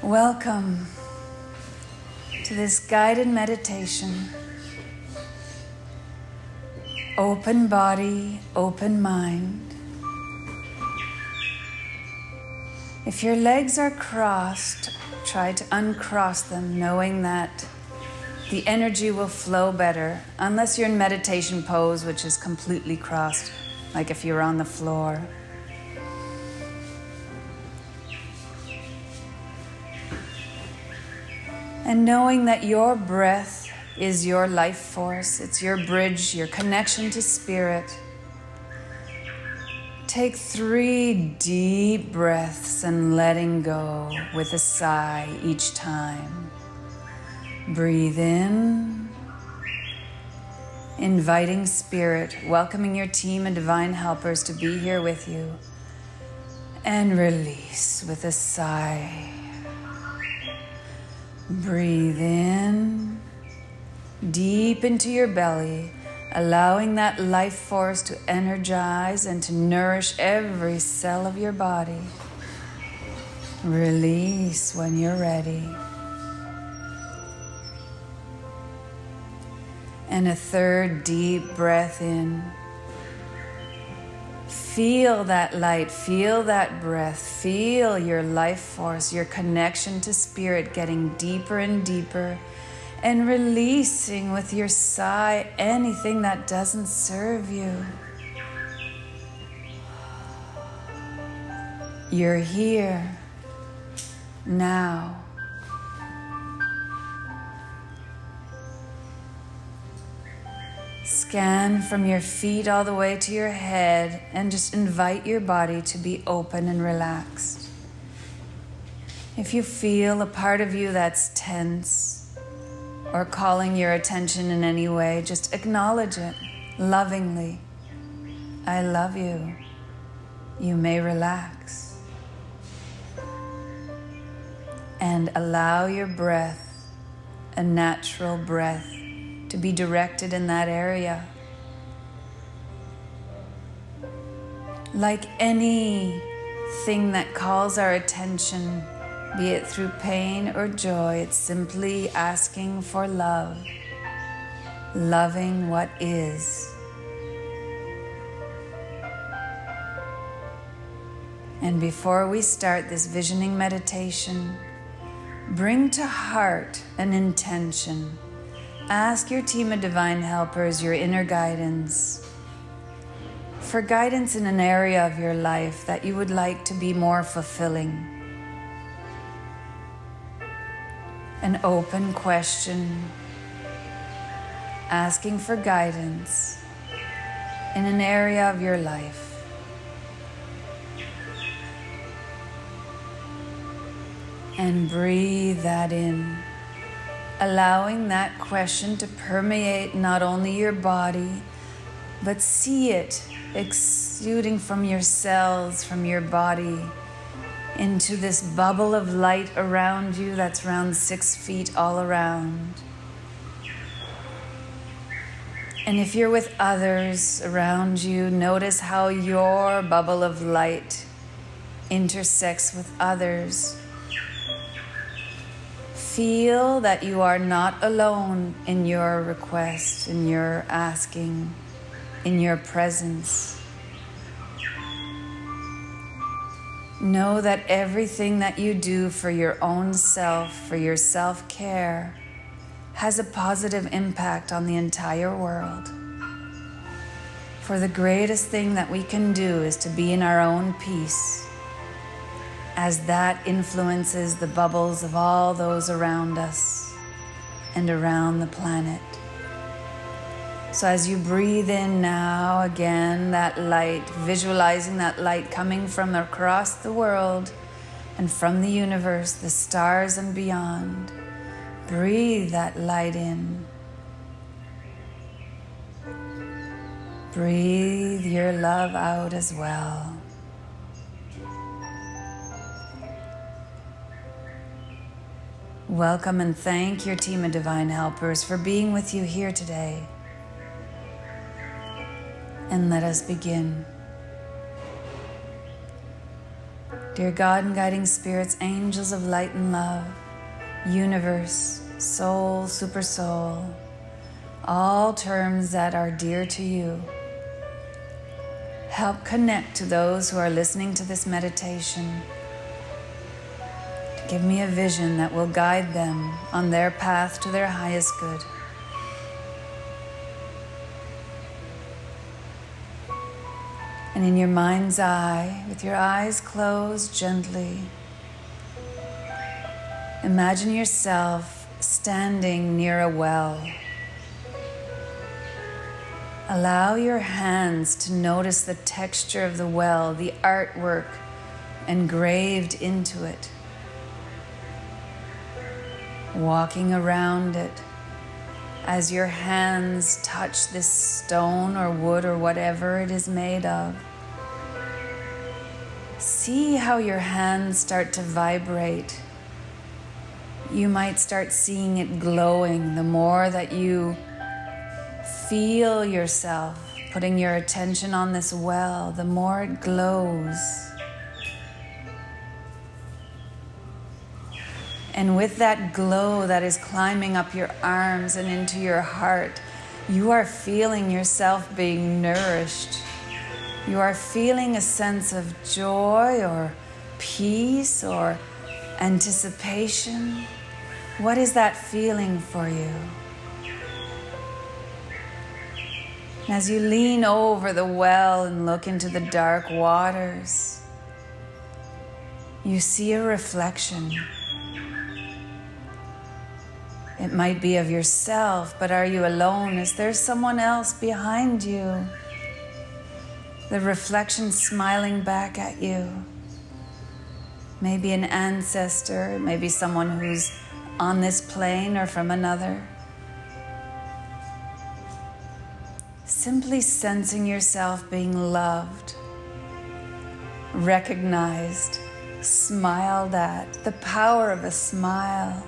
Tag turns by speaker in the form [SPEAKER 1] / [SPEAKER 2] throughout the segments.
[SPEAKER 1] Welcome to this guided meditation. Open body, open mind. If your legs are crossed, try to uncross them, knowing that the energy will flow better, unless you're in meditation pose, which is completely crossed, like if you're on the floor. And knowing that your breath is your life force, it's your bridge, your connection to spirit. Take 3 deep breaths and letting go with a sigh each time. Breathe in, inviting spirit, welcoming your team and divine helpers to be here with you. And release with a sigh. Breathe in, deep into your belly, allowing that life force to energize and to nourish every cell of your body. Release when you're ready. And a 3rd deep breath in. Feel that light, feel that breath, feel your life force, your connection to spirit getting deeper and deeper, and releasing with your sigh anything that doesn't serve you. You're here, now. Scan from your feet all the way to your head and just invite your body to be open and relaxed. If you feel a part of you that's tense or calling your attention in any way, just acknowledge it lovingly. I love you. You may relax. And allow your breath, a natural breath, to be directed in that area. Like anything that calls our attention, be it through pain or joy, it's simply asking for love, loving what is. And before we start this visioning meditation, bring to heart an intention. Ask your team of divine helpers, your inner guidance, for guidance in an area of your life that you would like to be more fulfilling. An open question, asking for guidance in an area of your life. And breathe that in. Allowing that question to permeate not only your body, but see it exuding from your cells, from your body, into this bubble of light around you that's around 6 feet all around. And if you're with others around you, notice how your bubble of light intersects with others. Feel that you are not alone in your request, in your asking, in your presence. Know that everything that you do for your own self, for your self-care, has a positive impact on the entire world. For the greatest thing that we can do is to be in our own peace, as that influences the bubbles of all those around us and around the planet. So as you breathe in now, again, that light, visualizing that light coming from across the world and from the universe, the stars and beyond, breathe that light in. Breathe your love out as well. Welcome and thank your team of divine helpers for being with you here today. And let us begin. Dear God and guiding spirits, angels of light and love, universe, soul, super soul, all terms that are dear to you, help connect to those who are listening to this meditation. Give me a vision that will guide them on their path to their highest good. And in your mind's eye, with your eyes closed gently, imagine yourself standing near a well. Allow your hands to notice the texture of the well, the artwork engraved into it. Walking around it as your hands touch this stone or wood or whatever it is made of. See how your hands start to vibrate. You might start seeing it glowing the more that you feel yourself putting your attention on this well, the more it glows. And with that glow that is climbing up your arms and into your heart, you are feeling yourself being nourished. You are feeling a sense of joy or peace or anticipation. What is that feeling for you? As you lean over the well and look into the dark waters, you see a reflection. It might be of yourself, but are you alone? Is there someone else behind you? The reflection smiling back at you. Maybe an ancestor, maybe someone who's on this plane or from another. Simply sensing yourself being loved, recognized, smiled at, the power of a smile.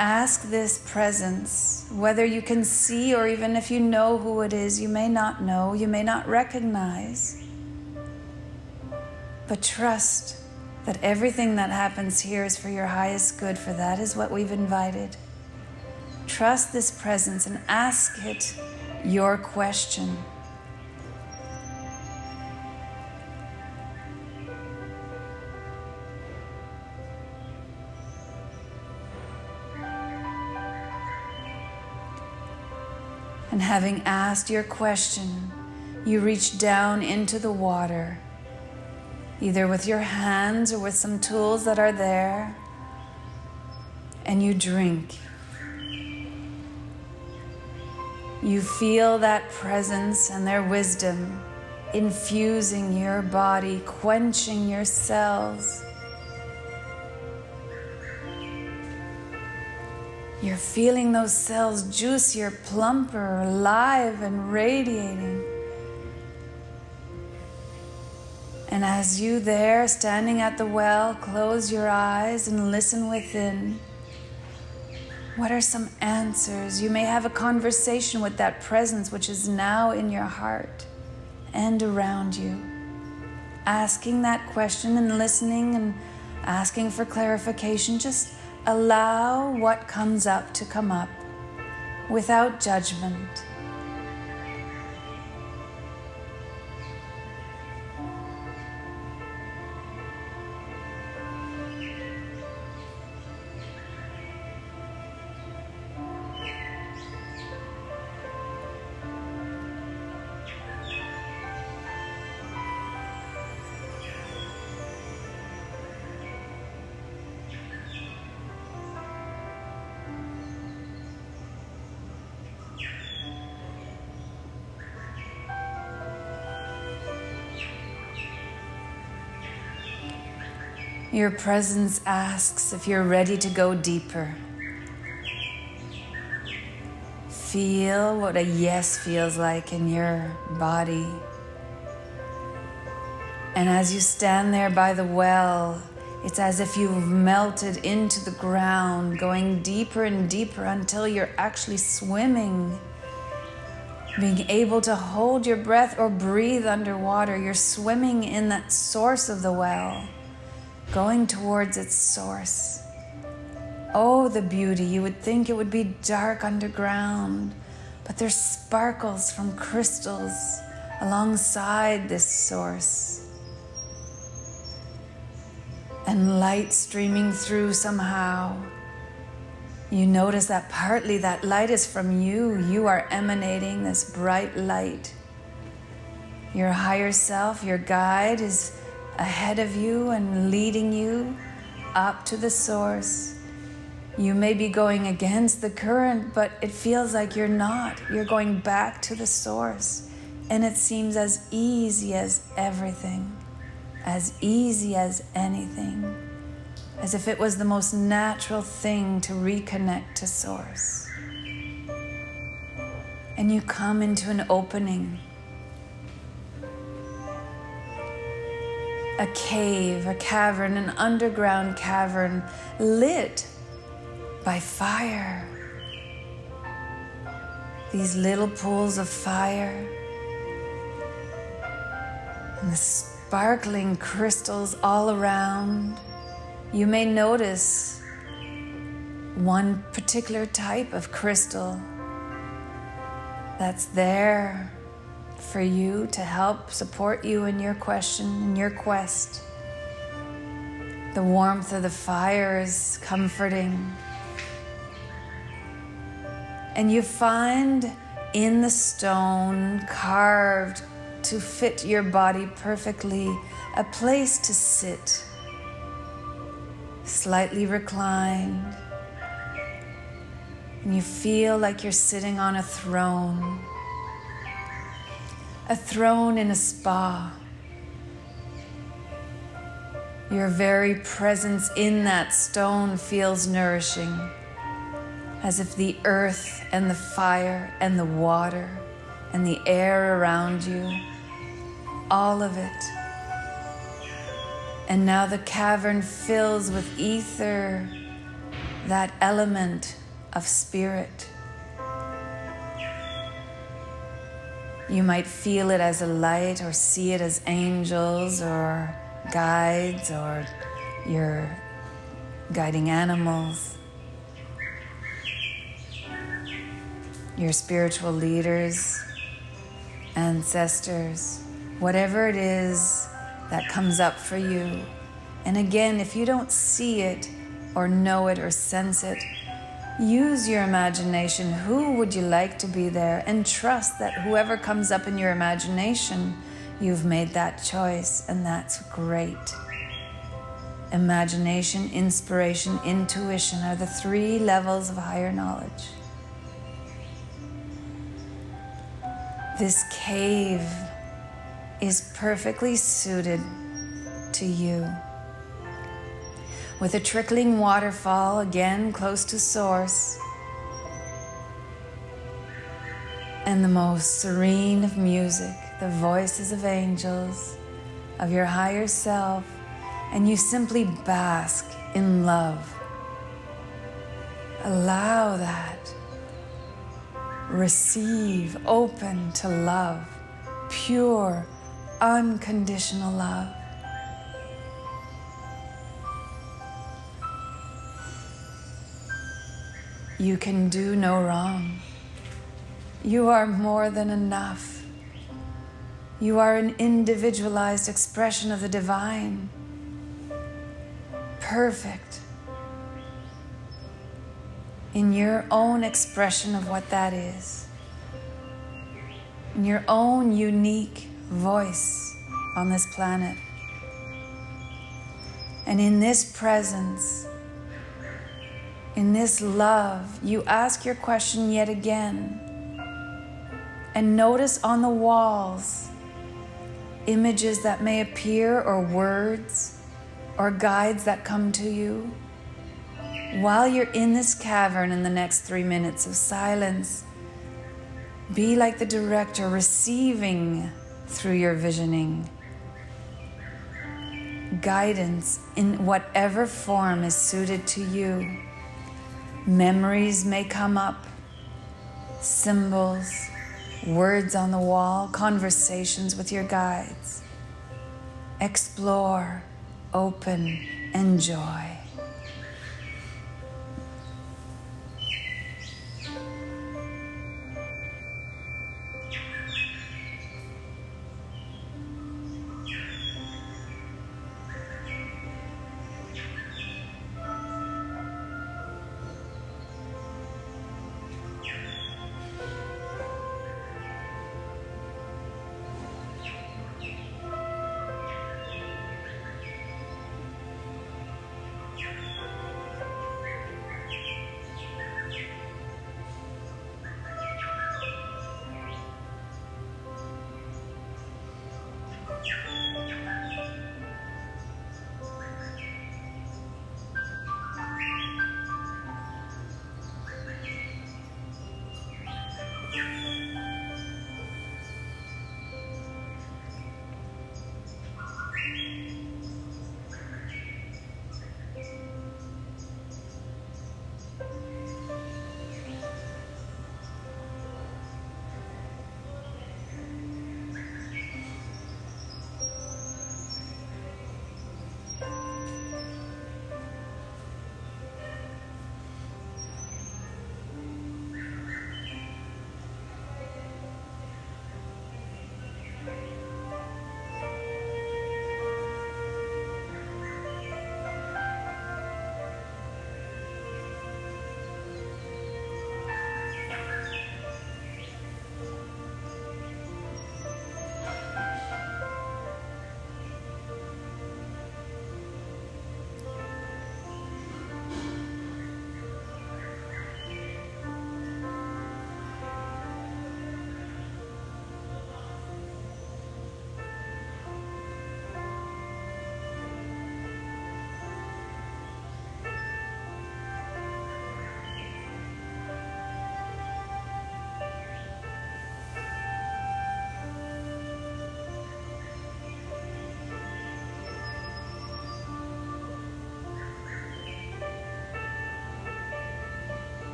[SPEAKER 1] Ask this presence, whether you can see or even if you know who it is, you may not know, you may not recognize. But trust that everything that happens here is for your highest good, for that is what we've invited. Trust this presence and ask it your question. And having asked your question, you reach down into the water, either with your hands or with some tools that are there, and you drink. You feel that presence and their wisdom infusing your body, quenching your cells. You're feeling those cells juicier, plumper, alive and radiating. And as you there, standing at the well, close your eyes and listen within. What are some answers? You may have a conversation with that presence which is now in your heart and around you. Asking that question and listening and asking for clarification. Just allow what comes up to come up without judgment. Your presence asks if you're ready to go deeper. Feel what a yes feels like in your body. And as you stand there by the well, it's as if you've melted into the ground, going deeper and deeper until you're actually swimming being able to hold your breath or breathe underwater. You're swimming in that source of the well, going towards its source. Oh, the beauty. You would think it would be dark underground, but there's sparkles from crystals alongside this source. And light streaming through somehow. You notice that partly that light is from you. You are emanating this bright light. Your higher self, your guide, is ahead of you and leading you up to the source. You may be going against the current, but it feels like you're not. You're going back to the source. And it seems as easy as everything, as easy as anything, as if it was the most natural thing to reconnect to source. And you come into an opening, a cave, a cavern, an underground cavern lit by fire. These little pools of fire and the sparkling crystals all around. You may notice one particular type of crystal that's there for you to help support you in your question, in your quest. The warmth of the fire is comforting. And you find in the stone, carved to fit your body perfectly, a place to sit, slightly reclined. And you feel like you're sitting on a throne in a spa. Your very presence in that stone feels nourishing, as if the earth and the fire and the water and the air around you, all of it. And now the cavern fills with ether, that element of spirit. You might feel it as a light or see it as angels or guides or your guiding animals, your spiritual leaders, ancestors, whatever it is that comes up for you. And again, if you don't see it or know it or sense it, use your imagination. Who would you like to be there? And trust that whoever comes up in your imagination, you've made that choice, and that's great. Imagination, inspiration, intuition are the 3 levels of higher knowledge. This cave is perfectly suited to you. With a trickling waterfall, again close to source, and the most serene of music, the voices of angels, of your higher self, and you simply bask in love. Allow that. Receive, open to love, pure, unconditional love. You can do no wrong. You are more than enough. You are an individualized expression of the divine. Perfect. In your own expression of what that is. In your own unique voice on this planet. And in this presence, in this love, you ask your question yet again. And notice on the walls images that may appear, or words, or guides that come to you. While you're in this cavern in the next 3 minutes of silence, be like the director, receiving through your visioning guidance in whatever form is suited to you. Memories may come up, symbols, words on the wall, conversations with your guides. Explore, open, enjoy.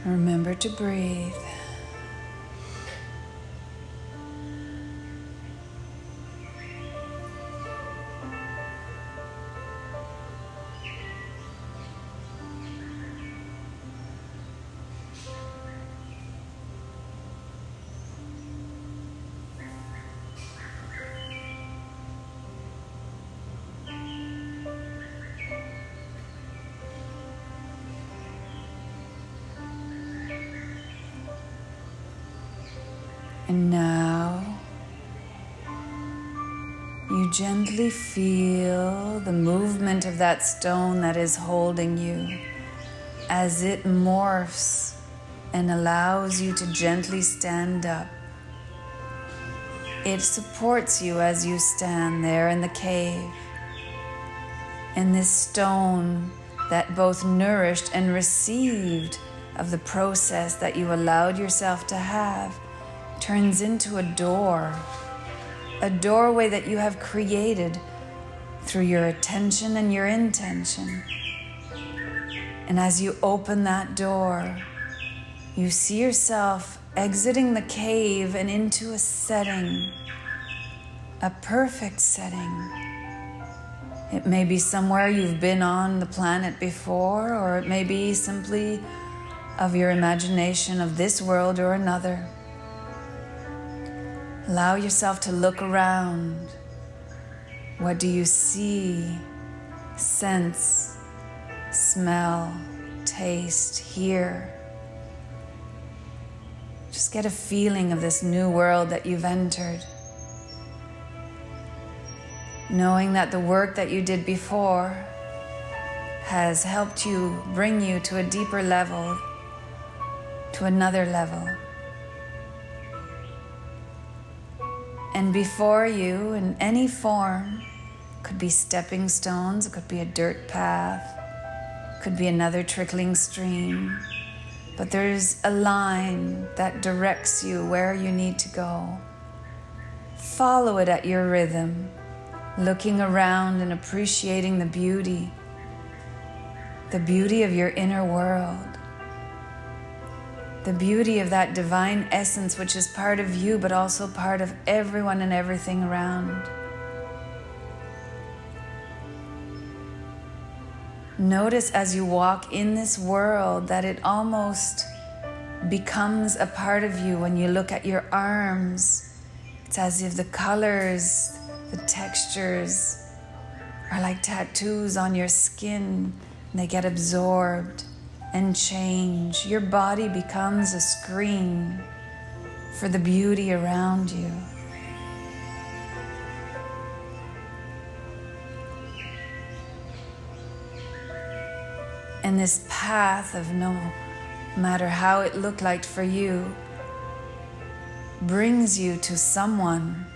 [SPEAKER 1] Remember to breathe. And now you gently feel the movement of that stone that is holding you as it morphs and allows you to gently stand up. It supports you as you stand there in the cave. And this stone that both nourished and received of the process that you allowed yourself to have turns into a doorway that you have created through your attention and your intention. And as you open that door, you see yourself exiting the cave and into a setting, a perfect setting. It may be somewhere you've been on the planet before, or it may be simply of your imagination of this world or another. Allow yourself to look around. What do you see, sense, smell, taste, hear? Just get a feeling of this new world that you've entered. Knowing that the work that you did before has helped you bring you to a deeper level, to another level. And before you, in any form, could be stepping stones, it could be a dirt path, could be another trickling stream. But there's a line that directs you where you need to go. Follow it at your rhythm, looking around and appreciating the beauty of your inner world. The beauty of that divine essence, which is part of you, but also part of everyone and everything around. Notice as you walk in this world that it almost becomes a part of you. When you look at your arms, it's as if the colors, the textures are like tattoos on your skin, and they get absorbed and change. Your body becomes a screen for the beauty around you. And this path of no matter how it looked like for you brings you to someone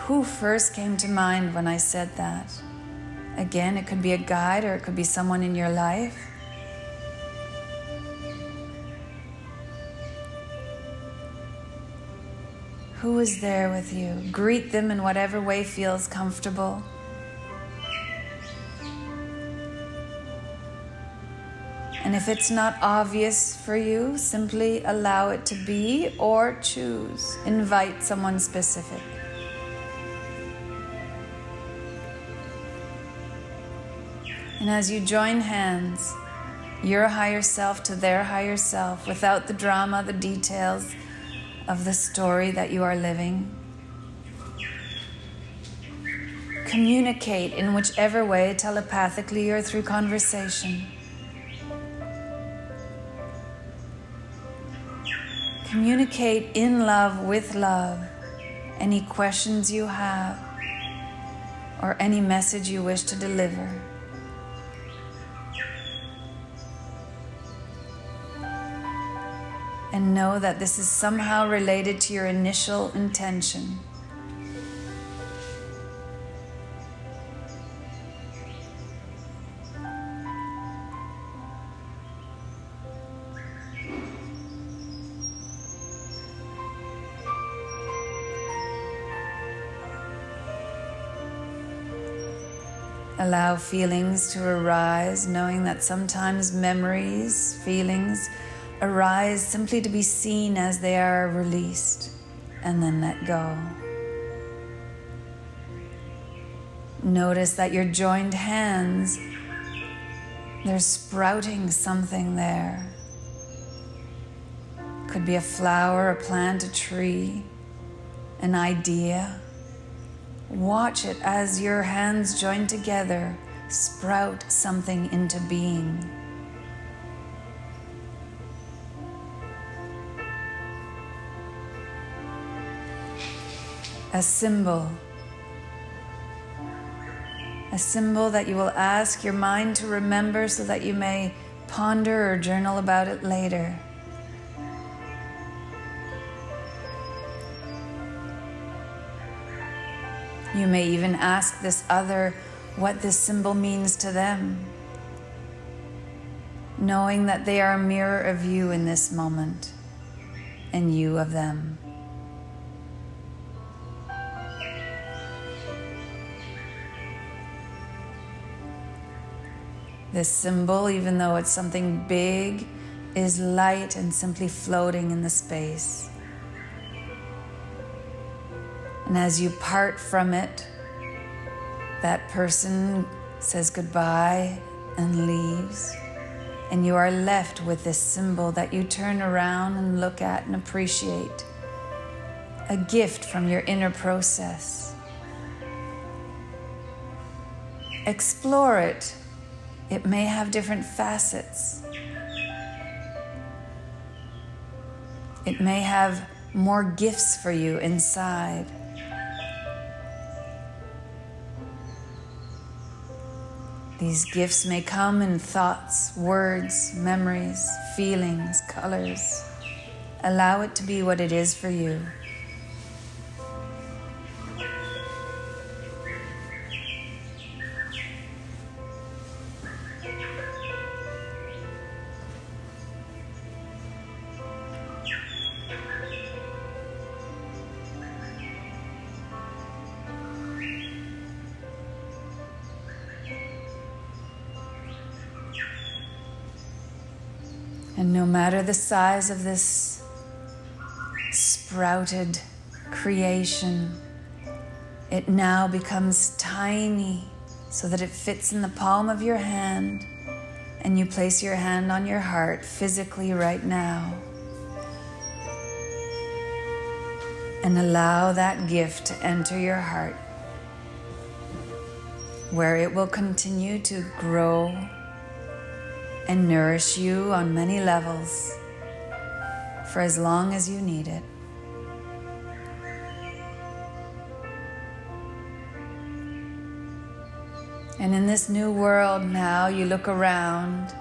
[SPEAKER 1] who first came to mind when I said that. Again, it could be a guide or it could be someone in your life. Who is there with you? Greet them in whatever way feels comfortable. And if it's not obvious for you, simply allow it to be or choose. Invite someone specific. And as you join hands, your higher self to their higher self, without the drama, the details of the story that you are living, communicate in whichever way, telepathically or through conversation. Communicate in love with love any questions you have or any message you wish to deliver. And know that this is somehow related to your initial intention. Allow feelings to arise, knowing that sometimes memories, feelings arise simply to be seen as they are released, and then let go. Notice that your joined hands, they're sprouting something there. Could be a flower, a plant, a tree, an idea. Watch it as your hands join together, sprout something into being. A symbol that you will ask your mind to remember so that you may ponder or journal about it later. You may even ask this other what this symbol means to them, knowing that they are a mirror of you in this moment and you of them. This symbol, even though it's something big, is light and simply floating in the space. And as you part from it, that person says goodbye and leaves, and you are left with this symbol that you turn around and look at and appreciate. A gift from your inner process. Explore it. It may have different facets. It may have more gifts for you inside. These gifts may come in thoughts, words, memories, feelings, colors. Allow it to be what it is for you. And no matter the size of this sprouted creation, it now becomes tiny so that it fits in the palm of your hand, and you place your hand on your heart physically right now. And allow that gift to enter your heart, where it will continue to grow and nourish you on many levels for as long as you need it. And in this new world now, you look around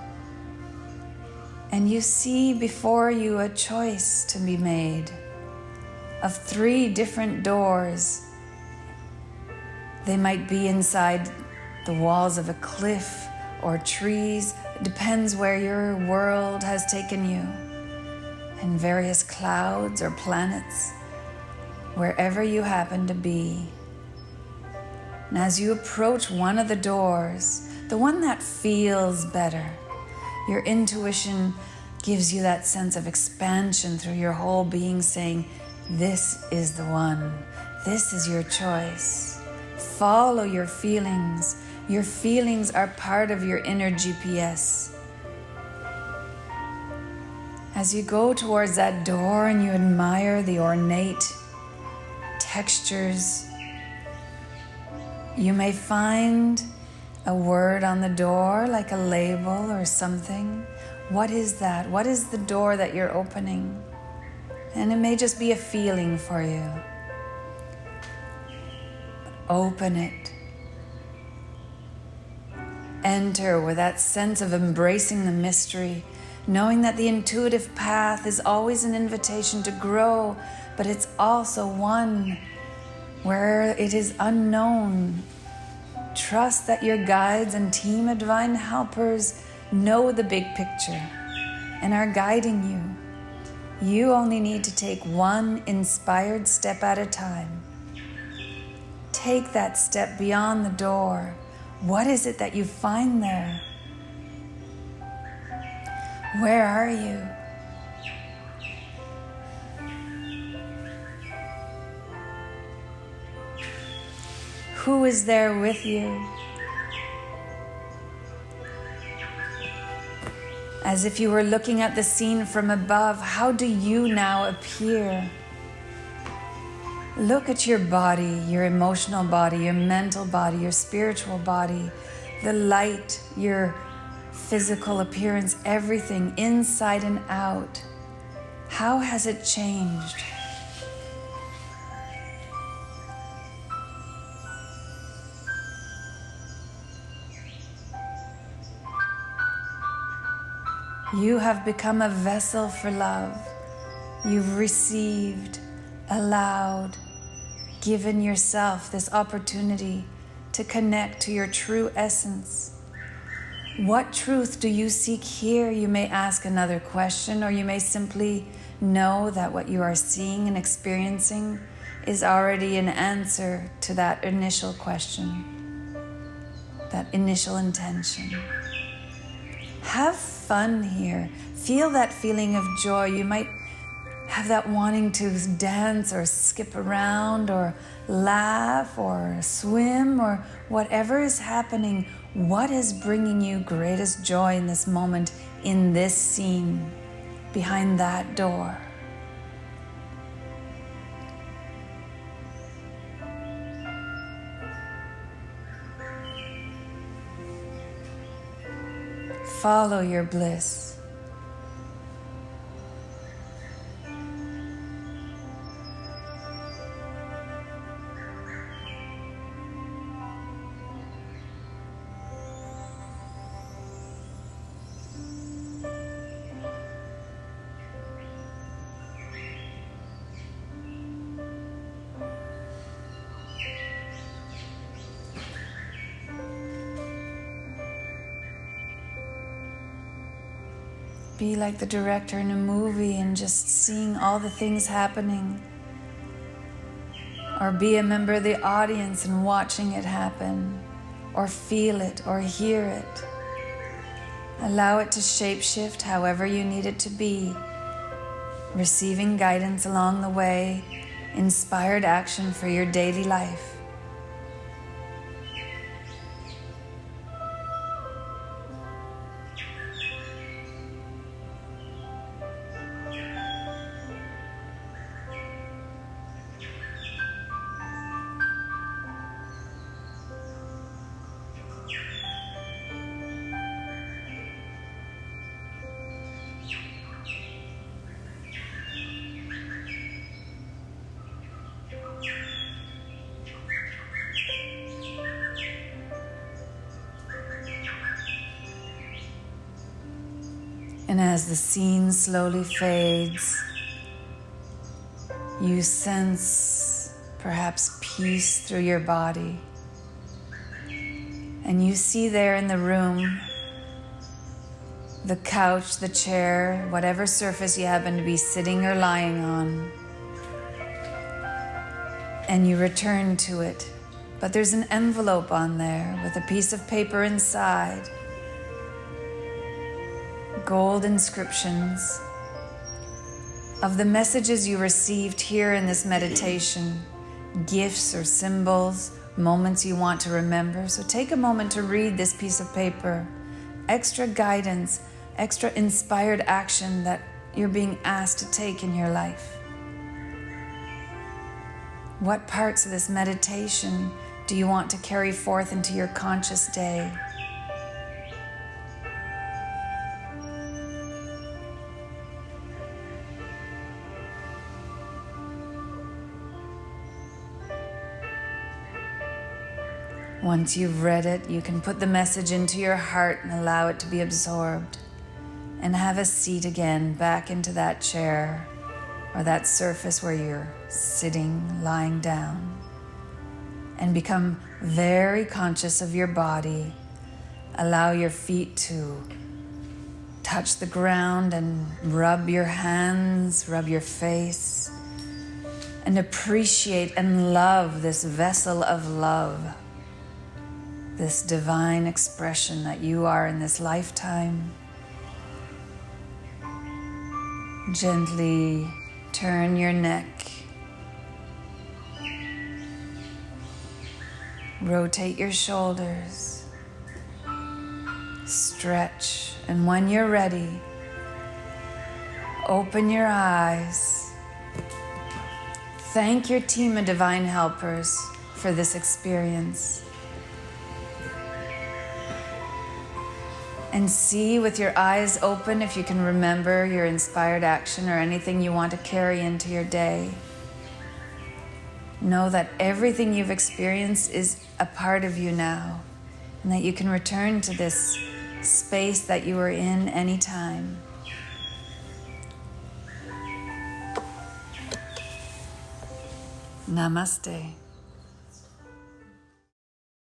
[SPEAKER 1] and you see before you a choice to be made of 3 different doors. They might be inside the walls of a cliff or trees. It depends where your world has taken you. And various clouds or planets, wherever you happen to be. And as you approach one of the doors, the one that feels better, your intuition gives you that sense of expansion through your whole being, saying, this is the one. This is your choice. Follow your feelings. Your feelings are part of your inner GPS. As you go towards that door and you admire the ornate textures, you may find a word on the door, like a label or something. What is that? What is the door that you're opening? And it may just be a feeling for you. Open it. Enter with that sense of embracing the mystery, knowing that the intuitive path is always an invitation to grow, but it's also one where it is unknown. Trust that your guides and team of divine helpers know the big picture and are guiding you. You only need to take one inspired step at a time. Take that step beyond the door. What is it that you find there? Where are you? Who is there with you? As if you were looking at the scene from above, how do you now appear? Look at your body, your emotional body, your mental body, your spiritual body, the light, your physical appearance, everything inside and out. How has it changed? You have become a vessel for love. You've received, allowed, given yourself this opportunity to connect to your true essence. What truth do you seek here? You may ask another question, or you may simply know that what you are seeing and experiencing is already an answer to that initial question, that initial intention. Have fun here. Feel that feeling of joy. You might have that wanting to dance or skip around or laugh or swim or whatever is happening. What is bringing you greatest joy in this moment, in this scene, behind that door? Follow your bliss. Be like the director in a movie and just seeing all the things happening. Or be a member of the audience and watching it happen. Or feel it or hear it. Allow it to shapeshift however you need it to be, receiving guidance along the way, inspired action for your daily life. And as the scene slowly fades, you sense perhaps peace through your body. And you see there in the room, the couch, the chair, whatever surface you happen to be sitting or lying on. And you return to it. But there's an envelope on there with a piece of paper inside. Gold inscriptions of the messages you received here in this meditation, gifts or symbols, moments you want to remember. So take a moment to read this piece of paper. Extra guidance, extra inspired action that you're being asked to take in your life. What parts of this meditation do you want to carry forth into your conscious day? Once you've read it, you can put the message into your heart and allow it to be absorbed. And have a seat again back into that chair or that surface where you're sitting, lying down. And become very conscious of your body. Allow your feet to touch the ground and rub your hands, rub your face. And appreciate and love this vessel of love. This divine expression that you are in this lifetime. Gently turn your neck. Rotate your shoulders. Stretch. And when you're ready, open your eyes. Thank your team of divine helpers for this experience. And see with your eyes open if you can remember your inspired action or anything you want to carry into your day. Know that everything you've experienced is a part of you now, and that you can return to this space that you were in anytime. Namaste.